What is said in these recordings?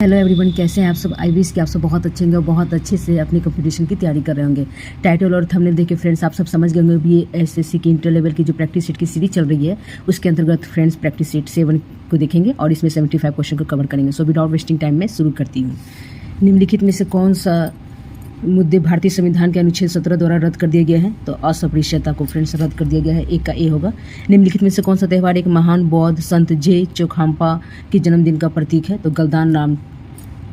Hello everyone, कैसे हैं आप सब। आई विश कि आप सब बहुत अच्छे होंगे और बहुत अच्छे से अपनी कंपटीशन की तैयारी कर रहे होंगे। टाइटल और थंबनेल देख के फ्रेंड्स आप सब समझ गए होंगे भी ये एसएससी की इंटर लेवल की जो प्रैक्टिस शीट की सीरीज चल रही है उसके अंतर्गत फ्रेंड्स प्रैक्टिस शीट 7 को देखेंगे और इसमें 75 क्वेश्चन को कवर करेंगे। सो विदाउट वेस्टिंग टाइम मैं शुरू करती हूँ। निम्नलिखित में से कौन सा मुद्दे भारतीय संविधान के अनुच्छेद 17 द्वारा रद्द कर दिया गया है? तो असपृश्यता को फ्रेंड्स रद्द कर दिया गया है। एक का ए होगा। निम्नलिखित में से कौन सा त्यौहार एक महान बौद्ध संत जे चोखाम्पा के जन्मदिन का प्रतीक है? तो गलदान राम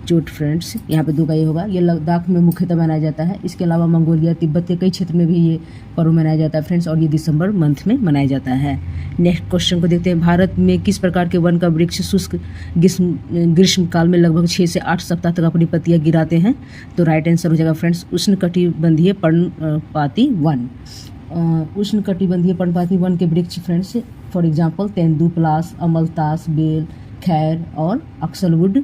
चोट फ्रेंड्स, यहाँ पे 2 का ये होगा। ये लद्दाख में मुख्यतः मनाया जाता है। इसके अलावा मंगोलिया तिब्बत के कई क्षेत्र में भी ये पर्व मनाया जाता है फ्रेंड्स, और ये दिसंबर मंथ में मनाया जाता है। नेक्स्ट क्वेश्चन को देखते हैं। भारत में किस प्रकार के वन का वृक्ष शुष्क ग्रीष्मकाल में लगभग 6 से 8 सप्ताह तक अपनी पत्तियां गिराते हैं? तो राइट आंसर हो जाएगा फ्रेंड्स उष्णकटिबंधीय पर्णपाती वन। उष्णकटिबंधीय पर्णपाती वन के वृक्ष फ्रेंड्स फॉर एग्जाम्पल तेंदू, पलास, अमलतास, बेल, खैर और अक्सलवुड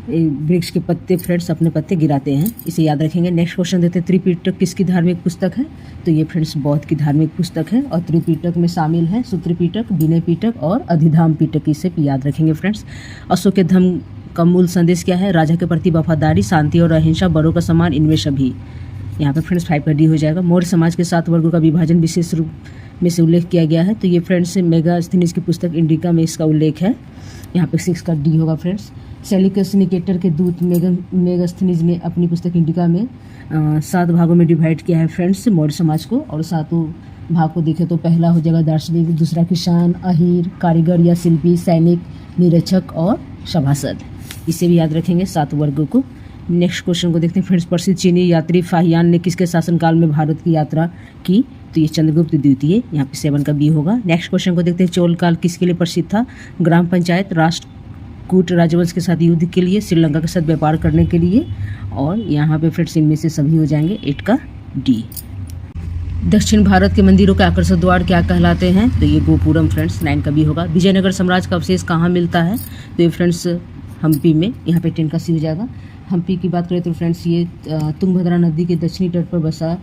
वृक्ष के पत्ते फ्रेंड्स अपने पत्ते गिराते हैं, इसे याद रखेंगे। नेक्स्ट क्वेश्चन देते हैं। त्रिपिटक किसकी धार्मिक पुस्तक है? तो ये फ्रेंड्स बौद्ध की धार्मिक पुस्तक है और त्रिपिटक में शामिल है सूत्रपिटक, विनय पिटक और अधिधाम पिटक, इसे भी याद रखेंगे फ्रेंड्स। अशोक के धम्म का मूल संदेश क्या है? राजा के प्रति वफादारी, शांति और अहिंसा, बड़ों का सम्मान, इनमें सभी। यहाँ पे फ्रेंड्स 5 का डी हो जाएगा। मौर्य समाज के 7 वर्गों का विभाजन विशेष रूप में से उल्लेख किया गया है? तो ये फ्रेंड्स मेगास्थनीज की पुस्तक इंडिका में इसका उल्लेख है। यहाँ पे 6 का डी होगा फ्रेंड्स। सेल्यूकस निकेटर के दूत मेगास्थनीज ने अपनी पुस्तक इंडिका में 7 भागों में डिवाइड किया है फ्रेंड्स मौर्य समाज को, और 7 भाग को देखें तो पहला हो जाएगा दार्शनिक, दूसरा किसान, अहीर, कारीगर या शिल्पी, सैनिक, निरीक्षक और सभासद, इसे भी याद रखेंगे 7 वर्गों को। नेक्स्ट क्वेश्चन को देखते हैं फ्रेंड्स। प्रसिद्ध चीनी यात्री फाहियान ने किसके शासनकाल में भारत की यात्रा की? तो ये चंद्रगुप्त द्वितीय, यहाँ पे 7 का बी होगा। नेक्स्ट क्वेश्चन को देखते हैं। चोल काल किसके लिए प्रसिद्ध था? ग्राम पंचायत, राष्ट्रकूट राजवंश के साथ युद्ध के लिए, श्रीलंका के साथ व्यापार करने के लिए, और यहाँ पे फ्रेंड्स इनमें से सभी हो जाएंगे। 8 का डी। दक्षिण भारत के मंदिरों के आकर्षक द्वार क्या कहलाते हैं? तो ये गोपुरम फ्रेंड्स 9 का बी होगा। विजयनगर साम्राज्य का अवशेष कहाँ मिलता है? तो ये फ्रेंड्स हम्पी में, यहाँ पे 10 का सी हो जाएगा। हम्पी की बात करें तो फ्रेंड्स ये तुंगभद्रा नदी के दक्षिणी तट पर बसा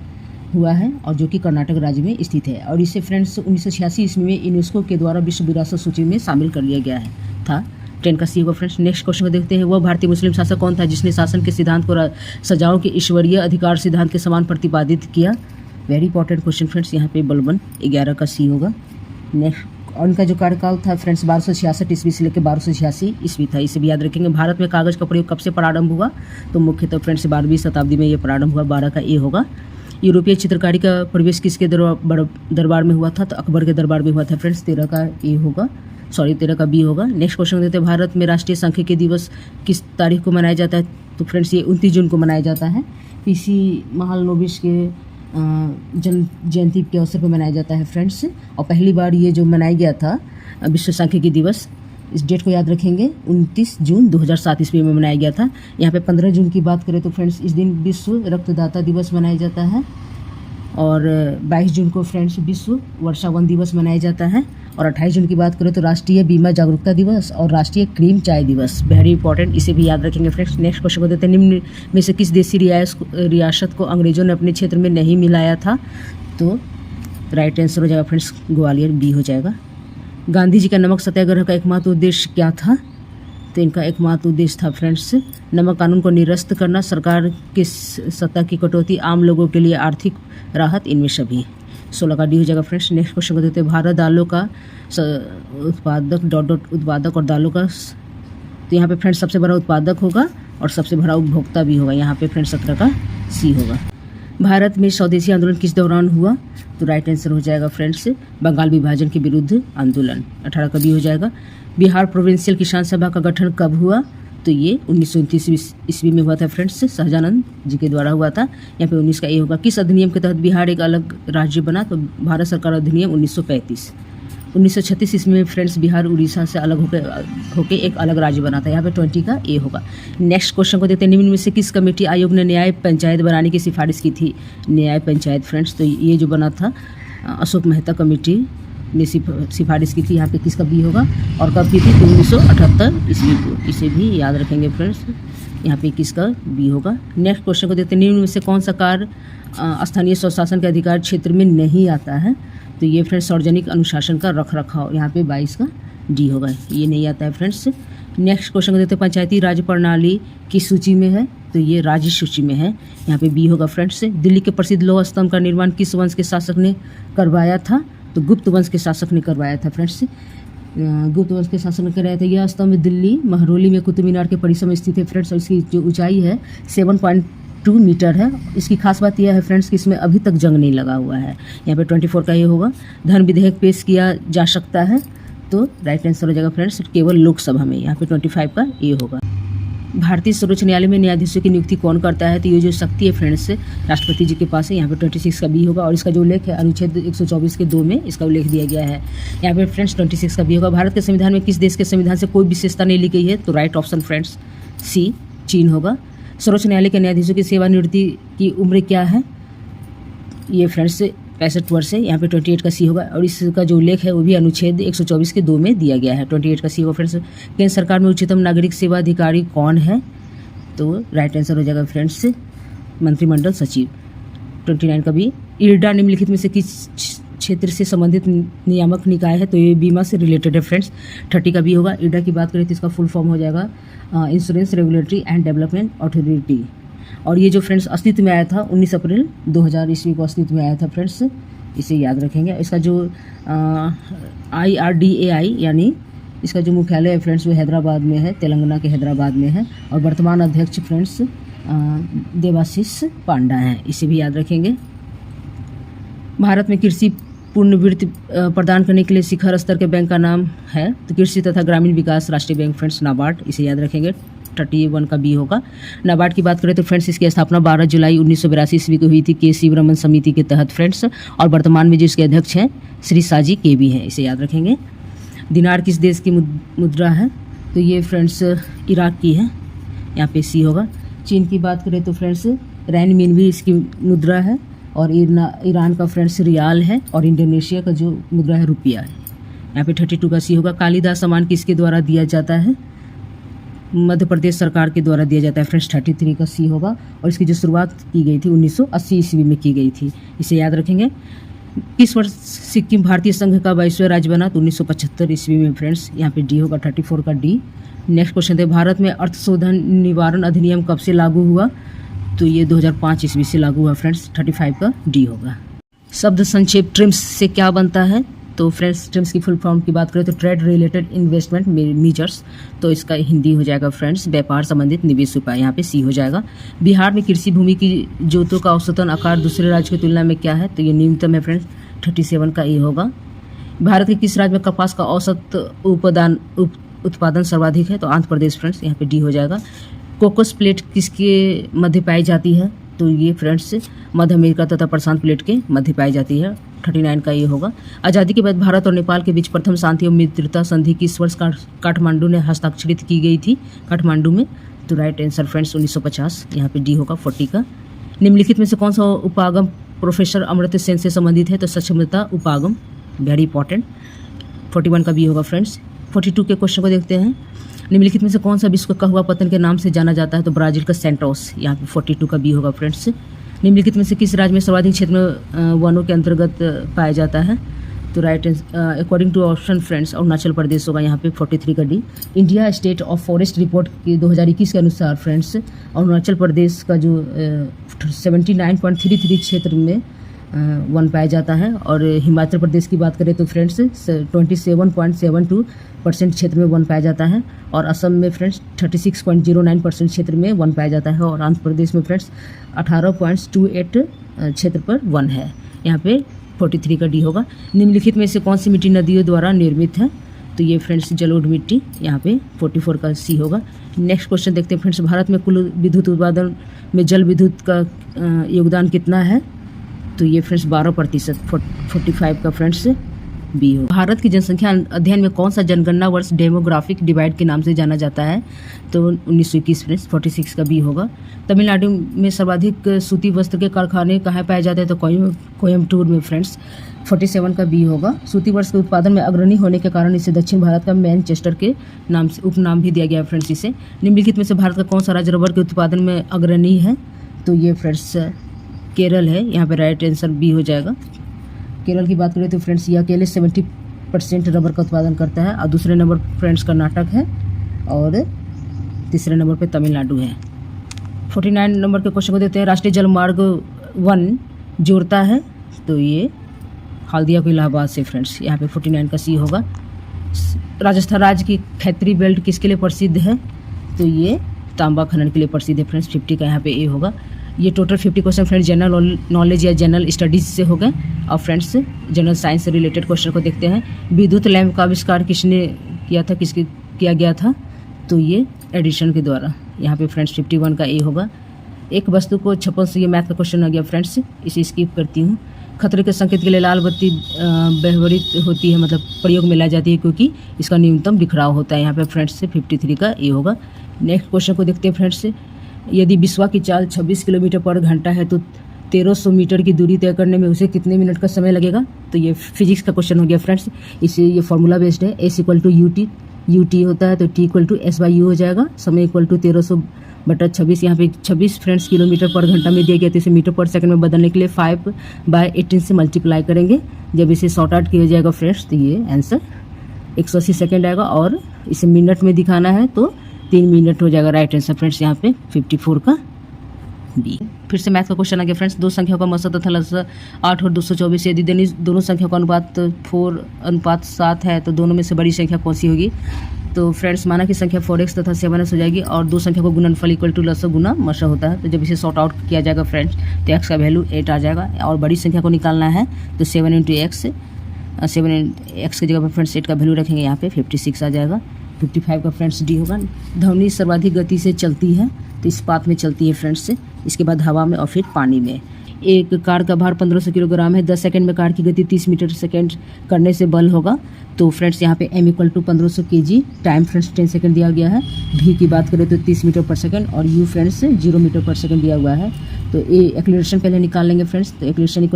हुआ है और जो कि कर्नाटक राज्य में स्थित है, और इसे फ्रेंड्स 1986 ईस्वी में यूनेस्को के द्वारा विश्व विरासत सूची में शामिल कर लिया गया है था। 10 का सी होगा फ्रेंड्स। नेक्स्ट क्वेश्चन को देखते हैं। वह भारतीय मुस्लिम शासक कौन था जिसने शासन के सिद्धांत को सजाओं के ईश्वरीय अधिकार सिद्धांत के समान प्रतिपादित किया? वेरी इंपॉर्टेंट क्वेश्चन फ्रेंड्स, यहाँ पे बलबन। 11 का सी होगा। नेक्स्ट, उनका जो कार्यकाल था फ्रेंड्स 1266 ईस्वी से लेकर 1286 ईस्वी था, इसे भी याद रखेंगे। भारत में कागज का प्रयोग कब से प्रारंभ हुआ? तो मुख्यतः फ्रेंड्स 12वीं शताब्दी में ये प्रारंभ हुआ। 12 का ए होगा। यूरोपीय चित्रकारी का प्रवेश किसके दरबार में हुआ था? तो अकबर के दरबार में हुआ था फ्रेंड्स। 13 का ए होगा, 13 का बी होगा। नेक्स्ट क्वेश्चन देते हैं। भारत में राष्ट्रीय सांख्यिकी दिवस किस तारीख को मनाया जाता है? तो फ्रेंड्स ये 29 जून को मनाया जाता है। पीसी महालनोबिस के जन्म जयंती के अवसर पर मनाया जाता है फ्रेंड्स, और पहली बार ये जो मनाया गया था विश्व सांख्यिकी दिवस, इस डेट को याद रखेंगे, 29 जून 2007 ईस्वी में मनाया गया था। यहाँ पे 15 जून की बात करें तो फ्रेंड्स इस दिन विश्व रक्तदाता दिवस मनाया जाता है, और 22 जून को फ्रेंड्स विश्व वर्षावन दिवस मनाया जाता है, और 28 जून की बात करें तो राष्ट्रीय बीमा जागरूकता दिवस और राष्ट्रीय क्रीम चाय दिवस। वेरी इंपॉर्टेंट, इसे भी याद रखेंगे फ्रेंड्स। नेक्स्ट क्वेश्चन को देते हैं। निम्न में से किस देशी रियासत को अंग्रेजों ने अपने क्षेत्र में नहीं मिलाया था? तो राइट आंसर हो जाएगा फ्रेंड्स ग्वालियर, बी हो जाएगा। गांधी जी का नमक सत्याग्रह का एकमात्र उद्देश्य क्या था? तो इनका एकमात्र उद्देश्य था फ्रेंड्स नमक कानून को निरस्त करना, सरकार की सत्ता की कटौती, आम लोगों के लिए आर्थिक राहत, इनमें सभी। 16 का डी हो जाएगा फ्रेंड्स। नेक्स्ट क्वेश्चन को देते हैं। भारत दालों का उत्पादक और दालों का, तो यहाँ पे फ्रेंड्स सबसे बड़ा उत्पादक होगा और सबसे बड़ा उपभोक्ता भी होगा। यहाँ पे फ्रेंड्स 17 का सी होगा। भारत में स्वदेशी आंदोलन किस दौरान हुआ? तो राइट आंसर हो जाएगा फ्रेंड्स बंगाल विभाजन के विरुद्ध आंदोलन। 18 का बी हो जाएगा। बिहार प्रोविंशियल किसान सभा का गठन कब हुआ? तो ये 1929 ईस्वी में हुआ था फ्रेंड्स, सहजानंद जी के द्वारा हुआ था। यहाँ पे 19 का ए होगा। किस अधिनियम के तहत बिहार एक अलग राज्य बना? तो भारत सरकार अधिनियम 1935। 1936 ईस्वी में फ्रेंड्स बिहार उड़ीसा से अलग होके एक अलग राज्य बना था। यहाँ पे 20 का ए होगा। नेक्स्ट क्वेश्चन को देखते हैं। निम्न में से किस कमेटी आयोग ने न्याय पंचायत बनाने की सिफारिश की थी? न्याय पंचायत फ्रेंड्स, तो ये जो बना था अशोक मेहता कमेटी ने सिफारिश की थी। यहाँ पे किसका बी होगा, और कब की थी? तो 1978 ईस्वी को, इसे भी याद रखेंगे फ्रेंड्स। यहाँ पे किसका बी होगा। नेक्स्ट क्वेश्चन को देखते हैं। निम्न में से कौन सा कार्य स्थानीय स्वशासन के अधिकार क्षेत्र में नहीं आता है? तो ये फ्रेंड्स सार्वजनिक अनुशासन का रख रखाव, यहाँ पे 22 का डी होगा, ये नहीं आता है फ्रेंड्स। नेक्स्ट क्वेश्चन को देखते हैं, पंचायती राज प्रणाली की सूची में है, तो ये राज्य सूची में है, यहाँ पे बी होगा फ्रेंड्स। दिल्ली के प्रसिद्ध लौह स्तंभ का निर्माण किस वंश के शासक ने करवाया था, तो गुप्त वंश के शासक ने करवाया था फ्रेंड्स। गुप्त वंश के शासक ने कराया था। यह स्तंभ दिल्ली महरौली में कुतुब मीनार के परिसर में स्थित है फ्रेंड्स, और इसकी जो ऊंचाई है 7.2 मीटर है। इसकी खास बात यह है फ्रेंड्स कि इसमें अभी तक जंग नहीं लगा हुआ है। यहाँ पे 24 का ये होगा। धन विधेयक पेश किया जा सकता है, तो राइट आंसर हो जाएगा फ्रेंड्स केवल लोकसभा में। यहाँ पे 25 का ये होगा। भारतीय सर्वोच्च न्यायालय में न्यायाधीशों की नियुक्ति कौन करता है, तो ये जो शक्ति है फ्रेंड्स राष्ट्रपति जी के पास है। यहाँ पे 26 का बी होगा, और इसका जो उल्लेख है अनुच्छेद 124 के 2 में इसका उल्लेख दिया गया है। यहाँ पे फ्रेंड्स 26 का बी होगा। भारत के संविधान में किस देश के संविधान से कोई विशेषता नहीं ली गई है, तो राइट ऑप्शन फ्रेंड्स सी चीन होगा। सर्वोच्च न्यायालय के न्यायाधीशों की सेवानिवृत्ति की उम्र क्या है, ये फ्रेंड्स 65 वर्ष है। यहाँ पे 28 का सी होगा, और इसका जो उल्लेख है वो भी अनुच्छेद 124 के 2 में दिया गया है। 28 का सी होगा फ्रेंड्स। केंद्र सरकार में उच्चतम नागरिक सेवा अधिकारी कौन है, तो राइट आंसर हो जाएगा फ्रेंड्स मंत्रिमंडल सचिव। 29 का भी। इरडा निम्नलिखित में से किस क्षेत्र से संबंधित नियामक निकाय है, तो ये बीमा से रिलेटेड है फ्रेंड्स। 30 का भी होगा। इरडा की बात करें तो इसका फुल फॉर्म हो जाएगा insurance regulatory and development authority, और ये जो फ्रेंड्स अस्तित्व में आया था 19 अप्रैल 2000 ईस्वी को अस्तित्व में आया था फ्रेंड्स, इसे याद रखेंगे। इसका जो IRDAI यानी इसका जो मुख्यालय है फ्रेंड्स वो हैदराबाद में है, तेलंगाना के हैदराबाद में है, और वर्तमान अध्यक्ष फ्रेंड्स देवाशीष पांडा हैं, इसे भी याद रखेंगे। भारत में कृषि पुनर्वृत्ति प्रदान करने के लिए शिखर स्तर के बैंक का नाम है, तो कृषि तथा ग्रामीण विकास राष्ट्रीय बैंक फ्रेंड्स नाबार्ड, इसे याद रखेंगे। 31 का बी होगा। नाबार्ड की बात करें तो फ्रेंड्स इसकी स्थापना 12 जुलाई 1982 ईस्वी को हुई थी के शिवरमन समिति के तहत फ्रेंड्स, और वर्तमान में जो इसके अध्यक्ष हैं श्री साजी के भी हैं, इसे याद रखेंगे। दिनार किस देश की मुद्रा है, तो ये फ्रेंड्स इराक की है, यहाँ पे सी होगा। चीन की बात करें तो फ्रेंड्स रैनमिन भी इसकी मुद्रा है, और ईरान का फ्रेंड्स रियाल है, और इंडोनेशिया का जो मुद्रा है रुपया है। यहाँ पे 32 का सी होगा। कालिदास सम्मान किसके द्वारा दिया जाता है, मध्य प्रदेश सरकार के द्वारा दिया जाता है फ्रेंड्स। 33 का सी होगा, और इसकी जो शुरुआत की गई थी 1980 ईस्वी में की गई थी, इसे याद रखेंगे। किस वर्ष सिक्किम भारतीय संघ का 22वां राज्य बना, तो 1975 ईस्वी में फ्रेंड्स, यहाँ पे डी होगा। 34 का डी। नेक्स्ट क्वेश्चन है, भारत में अर्थशोधन निवारण अधिनियम कब से लागू हुआ, तो ये 2005 ईस्वी से लागू हुआ फ्रेंड्स। 35 का डी होगा। शब्द संक्षेप ट्रिम्स से क्या बनता है, तो फ्रेंड्स ट्रिम्स की फुल फॉर्म की बात करें तो ट्रेड रिलेटेड इन्वेस्टमेंट मेजर्स, तो इसका हिंदी हो जाएगा फ्रेंड्स व्यापार संबंधित निवेश उपाय, यहाँ पे सी हो जाएगा। बिहार में कृषि भूमि की जोतों का औसतन आकार दूसरे राज्य की तुलना में क्या है, तो ये न्यूनतम है फ्रेंड्स। 37 का ए होगा। भारत के किस राज्य में कपास का औसत उत्पादन सर्वाधिक है, तो आंध्र प्रदेश फ्रेंड्स, यहाँ पे डी हो जाएगा। कोकोस प्लेट किसके मध्य पाई जाती है, तो ये फ्रेंड्स मध्य अमेरिका तथा प्रशांत प्लेट के मध्य पाई जाती है। 39 का ये होगा। आज़ादी के बाद भारत और नेपाल के बीच प्रथम शांति और मित्रता संधि किस वर्ष काठमांडू ने हस्ताक्षरित की गई थी, काठमांडू में, तो राइट आंसर फ्रेंड्स 1950, यहाँ पे डी होगा। 40 का। निम्नलिखित में से कौन सा उपागम प्रोफेसर अमर्त्य सेन से संबंधित है, तो सक्षमता उपागम, वेरी इंपॉर्टेंट। 41 का बी होगा फ्रेंड्स। 42 के क्वेश्चन को देखते हैं। निम्नलिखित में से कौन सा विश्व का हुआ पतन के नाम से जाना जाता है, तो ब्राजील का सेंटोस, यहाँ पे 42 का बी होगा फ्रेंड्स। निम्नलिखित में से किस राज्य में सर्वाधिक क्षेत्र में वनों के अंतर्गत पाया जाता है, तो right according to option friends Arunachal Pradesh होगा, यहाँ पे 43 का D. India state of forest report की 2021 के अनुसार फ्रेंड्स अरुणाचल प्रदेश का जो 79.33 क्षेत्र में वन पाया जाता है, और हिमाचल प्रदेश की बात करें तो फ्रेंड्स 27.72% क्षेत्र में वन पाया जाता है, और असम में फ्रेंड्स 36.09% क्षेत्र में वन पाया जाता है, और आंध्र प्रदेश में फ्रेंड्स 18.28 क्षेत्र पर वन है, यहाँ पे 43 का डी होगा। निम्नलिखित में से कौन सी मिट्टी नदियों द्वारा निर्मित है, तो ये फ्रेंड्स जलोढ़ मिट्टी, यहाँ पे 44 का सी होगा। नेक्स्ट क्वेश्चन देखते हैं फ्रेंड्स, भारत में कुल विद्युत उत्पादन में जल विद्युत का योगदान कितना है, तो ये फ्रेंड्स 12%, 45 का फ्रेंड्स बी हो। भारत की जनसंख्या अध्ययन में कौन सा जनगणना वर्ष डेमोग्राफिक डिवाइड के नाम से जाना जाता है, तो 1921 फ्रेंड्स, 46 का बी होगा। तमिलनाडु में सर्वाधिक सूती वस्त्र के कारखाने कहाँ पाए जाते हैं, तो कोयम्बटूर में फ्रेंड्स, 47 का बी होगा। सूती वस्त्र के उत्पादन में अग्रणी होने के कारण इसे दक्षिण भारत का मैनचेस्टर के नाम से उपनाम भी दिया गया फ्रेंड्स इसे। निम्नलिखित में से भारत का कौन सा राज्य रबर के उत्पादन में अग्रणी है, तो ये फ्रेंड्स केरल है, यहाँ पे राइट आंसर बी हो जाएगा। केरल की बात करें तो फ्रेंड्स ये अकेले 70% रबर का उत्पादन करता है, और दूसरे नंबर फ्रेंड्स कर्नाटक है, और तीसरे नंबर पे तमिलनाडु है। 49 नंबर के क्वेश्चन को देखते हैं। राष्ट्रीय जलमार्ग 1 जोड़ता है, तो ये हल्दिया को इलाहाबाद से फ्रेंड्स। यहाँ पे 49 का सी होगा। राजस्थान राज्य की खैतरी बेल्ट किसके लिए प्रसिद्ध है, तो ये तांबा खनन के लिए प्रसिद्ध है फ्रेंड्स। 50 का यहाँ पे ए होगा। ये total 50 question friends general knowledge या जनरल स्टडीज से हो गए। और फ्रेंड्स जनरल साइंस से रिलेटेड क्वेश्चन को देखते हैं। विद्युत लैंप का आविष्कार किसने किया था, किसके किया गया था, तो ये एडिशन के द्वारा। यहाँ पे फ्रेंड्स 51 का ए होगा। एक वस्तु को 56 से, ये मैथ का क्वेश्चन आ गया फ्रेंड्स, इसे स्किप करती हूँ। खतरे के संकेत के लिए लाल बत्ती व्यवहृत होती है, मतलब प्रयोग में लाई जाती है, क्योंकि इसका न्यूनतम बिखराव होता है। यहाँ पे फ्रेंड्स से 53 का ए होगा। नेक्स्ट क्वेश्चन को देखते हैं फ्रेंड्स। यदि विश्वा की चाल 26 किलोमीटर पर घंटा है तो 1300 मीटर की दूरी तय करने में उसे कितने मिनट का समय लगेगा, तो ये फिजिक्स का क्वेश्चन हो गया फ्रेंड्स। इसे ये फॉर्मूला बेस्ड है। S = UT, UT होता है तो T = S/U हो जाएगा। समय = 1300/26। यहाँ पे 26 फ्रेंड्स किलोमीटर पर घंटा में दिया गया, तो इसे मीटर पर सेकंड में बदलने के लिए 5/18 से मल्टीप्लाई करेंगे। जब इसे सॉर्ट आउट किया जाएगा फ्रेंड्स, तो ये आंसर 180 सेकेंड आएगा। और इसे मिनट में दिखाना है तो 3 मिनट हो जाएगा। राइट आंसर फ्रेंड्स यहाँ पे 54 का बी। फिर से मैथ का क्वेश्चन आ गया फ्रेंड्स। दो संख्याओं का मसद तथा लसा 8 और 224, यदि दोनों संख्याओं का अनुपात 4:7 है तो दोनों में से बड़ी संख्या कौन सी होगी, तो फ्रेंड्स माना कि संख्या 4x तथा 7s हो जाएगी और दो संख्या को गुणनफल = लसा गुना मसा होता है। तो जब इसे सॉर्ट आउट किया जाएगा फ्रेंड्स, तो x का वैल्यू 8 आ जाएगा। और बड़ी संख्या को निकालना है तो 7 × x, 7x की जगह पर फ्रेंड्स 8 का वैल्यू रखेंगे, यहाँ पे 56 आ जाएगा। 55 का फ्रेंड्स डी होगा। ध्वनि सर्वाधिक गति से चलती है, तो इस्पात में चलती है फ्रेंड्स, इसके बाद हवा में और फिर पानी में। एक कार का भार 1500 किलोग्राम है। 10 सेकंड में कार की गति 30 मीटर सेकंड करने से बल होगा, तो फ्रेंड्स यहाँ पे m = 1500 kg। Time friends 10 second दिया गया है। v की बात करें तो 30 मीटर पर सेकंड और u फ्रेंड्स 0 मीटर पर सेकंड दिया हुआ है। तो ए एक्सीलरेशन पहले निकाल लेंगे फ्रेंड्स। तो एक्सीलरेशन = v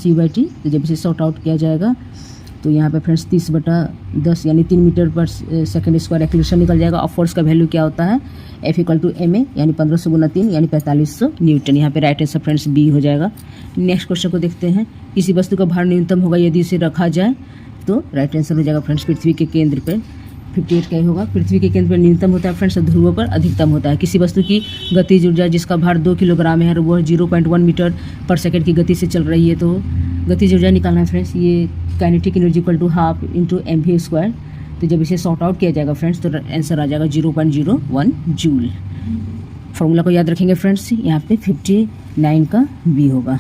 - u/t। तो जब इसे सॉर्ट आउट किया जाएगा तो यहाँ पे फ्रेंड्स 30/10 यानी 3 मीटर पर सेकंड स्क्वायर एक्सीलरेशन निकल जाएगा। और फोर्स का वैल्यू क्या होता है, F = ma यानी 1500 × 3 यानी 4500 न्यूटन। यहाँ पे राइट आंसर फ्रेंड्स बी हो जाएगा। नेक्स्ट क्वेश्चन को देखते हैं। किसी वस्तु का भार न्यूनतम होगा यदि इसे रखा जाए, तो राइट आंसर हो जाएगा फ्रेंड्स पृथ्वी के केंद्र पर। 58 का होगा। पृथ्वी के केंद्र पर न्यूनतम होता है फ्रेंड्स, ध्रुवों पर अधिकतम होता है। किसी वस्तु की गतिज ऊर्जा जिसका भार 2 किलोग्राम है और वह 0.1 मीटर पर सेकंड की गति से चल रही है, तो गतिज ऊर्जा निकालना है फ्रेंड्स। ये काइनेटिक एनर्जी = ½ × mv²। तो जब इसे सॉर्ट आउट किया जाएगा फ्रेंड्स, तो आंसर आ जाएगा 0.01 जूल। फॉर्मूला को याद रखेंगे फ्रेंड्स। यहाँ पे 59 का बी होगा।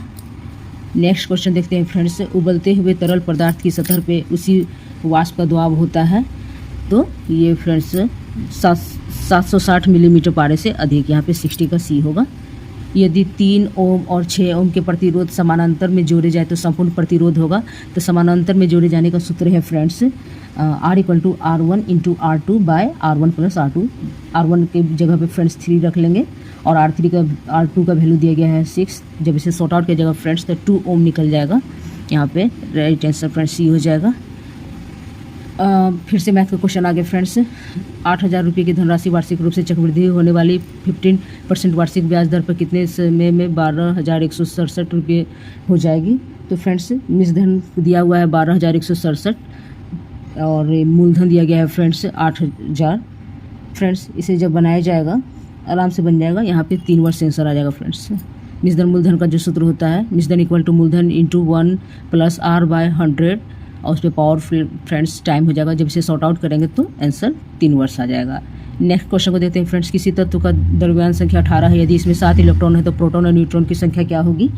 नेक्स्ट क्वेश्चन देखते हैं फ्रेंड्स। उबलते हुए तरल पदार्थ की सतह पे उसी वाष्प का दबाव होता है, तो ये फ्रेंड्स 760 मिलीमीटर पारे से अधिक। यहाँ पे 60 का सी होगा। यदि 3 ओम और 6 ओम के प्रतिरोध समानांतर में जोड़े जाए तो संपूर्ण प्रतिरोध होगा। तो समानांतर में जोड़े जाने का सूत्र है friends R = R1 × R2 / R1 + R2। R1 के जगह पे फ्रेंड्स 3 रख लेंगे और R2 का वैल्यू दिया गया है 6। जब इसे सॉर्ट आउट किया जाएगा फ्रेंड्स, तो 2 ओम निकल जाएगा। यहाँ पे राइट आंसर फ्रेंड्स सी हो जाएगा। फिर से मैथ का क्वेश्चन आ गया फ्रेंड्स। 8000 रुपये की धनराशि वार्षिक रूप से चक्रवृद्धि होने वाली 15% वार्षिक ब्याज दर पर कितने समय में 12,167 रुपये हो जाएगी, तो फ्रेंड्स निजधन दिया हुआ है 12,167 और मूलधन दिया गया है फ्रेंड्स 8000। फ्रेंड्स इसे जब बनाया जाएगा आराम से बन जाएगा। यहाँ पे 3 वर्ष आंसर आ जाएगा फ्रेंड्स। निजधन मूलधन का जो सूत्र होता है, निजधन = मूलधन × 1 + r/100 और उस पर पावर फ्रेंड्स टाइम हो जाएगा। जब इसे सॉर्ट आउट करेंगे तो आंसर 3 वर्ष आ जाएगा। नेक्स्ट क्वेश्चन को देखते हैं फ्रेंड्स। किसी तत्व का द्रव्यमान संख्या 18 है, यदि इसमें 7 इलेक्ट्रॉन है तो प्रोटॉन और न्यूट्रॉन की संख्या क्या होगी।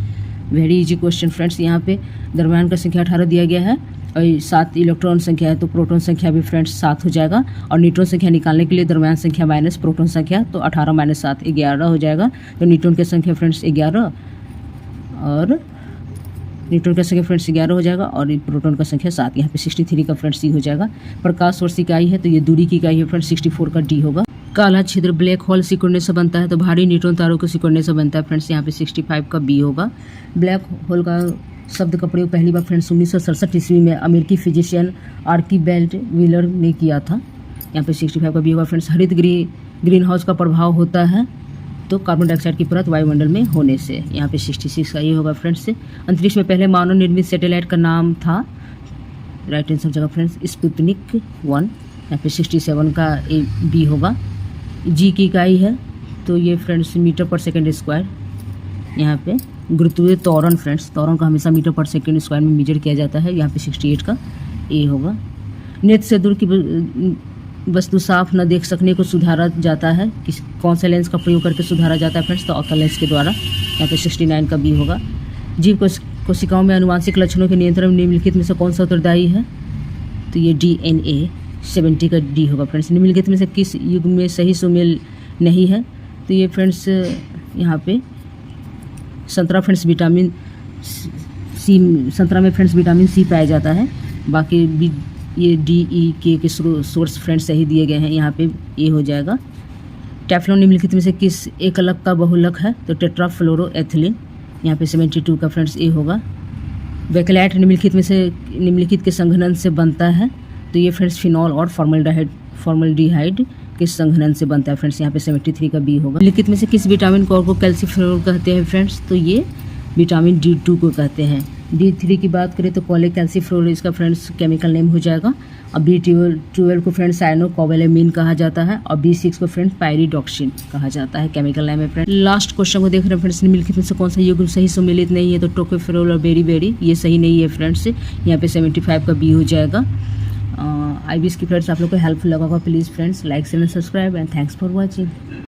Very easy question friends. यहाँ पे द्रव्यमान का संख्या 18 दिया गया है और 7 इलेक्ट्रॉन संख्या है, तो प्रोटॉन संख्या भी फ्रेंड्स 7 हो जाएगा। और न्यूट्रॉन संख्या निकालने के लिए द्रव्यमान संख्या माइनस प्रोटॉन संख्या, तो 18 - 7 11 हो जाएगा। तो न्यूट्रॉन की संख्या फ्रेंड्स 11 और न्यूट्रॉन का संख्या फ्रेंड्स 11 हो जाएगा और प्रोटॉन का संख्या 7। यहाँ पे 63 का फ्रेंड्स सी हो जाएगा। प्रकाश वर्ष इकाई है, तो ये दूरी की इकाई है फ्रेंड्स 64 का डी होगा। काला छिद्र ब्लैक होल सिकुड़ने से बनता है, तो भारी न्यूट्रॉन तारों को सिकुड़ने से बनता है फ्रेंड्स। यहाँ पे 65 का बी होगा। ब्लैक होल का शब्द का प्रयोग पहली बार फ्रेंड्स 1967 ईस्वी में अमेरिकी फिजिशियन आर्कीबेल्ट व्हीलर ने किया था। यहाँ पे 65 का बी होगा फ्रेंड्स। हरित ग्रीन हाउस का प्रभाव होता है, तो कार्बन डाइऑक्साइड की परत वायुमंडल में होने से। यहाँ पे 66 का ये होगा फ्रेंड्स। अंतरिक्ष में पहले मानव निर्मित सैटेलाइट का नाम था, राइट आंसर जगह फ्रेंड्स स्पुतनिक 1। यहाँ पे 67 का ए बी होगा। जी की इकाई है तो ये फ्रेंड्स मीटर पर सेकेंड स्क्वायर। यहाँ पे गुरुत्वीय त्वरण फ्रेंड्स, त्वरण का हमेशा मीटर पर सेकेंड स्क्वायर में मेजर किया जाता है। यहाँ पे 68 का ए होगा। नेत्र से दूर की वस्तु साफ न देख सकने को सुधारा जाता है, कौन सा लेंस का प्रयोग करके सुधारा जाता है फ्रेंड्स, तो अकल लेंस के द्वारा। यहाँ पे 69 का बी होगा। जीव कोशिकाओं में आनुवांशिक लक्षणों के नियंत्रण में निम्नलिखित में से कौन सा उत्तरदायी है, तो ये DNA 70 का डी होगा फ्रेंड्स। निम्नलिखित में से किस युग में सही सुमेल नहीं है, तो ये फ्रेंड्स यहाँ पे संतरा फ्रेंड्स विटामिन सी, संतरा में फ्रेंड्स विटामिन सी पाया जाता है। बाकी ये DE के सोर्स फ्रेंड्स सही दिए गए हैं, यहाँ पे ए हो जाएगा। टेफ्लॉन निम्नलिखित में से किस एकलक का बहुलक है, तो टेट्राफ्लोरोएथिलीन। यहाँ पे 72 का फ्रेंड्स ए होगा। बेकेलाइट निम्नलिखित के संघनन से बनता है, तो ये फ्रेंड्स फिनॉल और फॉर्मल्डिहाइड के संघनन से बनता है फ्रेंड्स। यहाँ पे 73 का बी होगा। निम्नलिखित में से किस विटामिन को कैल्सिफेरॉल कहते हैं फ्रेंड्स, तो ये विटामिन D2 को कहते हैं। D3 की बात करें तो कोलेकैल्सिफेरॉल इसका फ्रेंड्स केमिकल नेम हो जाएगा। और B12 को फ्रेंड्स साइनोकोबालेमिन कहा जाता है। और B6 को फ्रेंड्स पायरिडॉक्सिन कहा जाता है, केमिकल नेम है फ्रेंड्स। लास्ट क्वेश्चन को देख रहे हैं फ्रेंड्स, निम्नलिखित में से कौन सा युग्म सही सम्मिलित नहीं है, तो टोकोफेरॉल और बेरी ये सही नहीं है फ्रेंड्स। यहाँ पे 75 का बी हो जाएगा। आई विश की फ्रेंड्स आप लोग को हेल्पफुल लगा होगा। Please friends like share and subscribe and thanks for watching.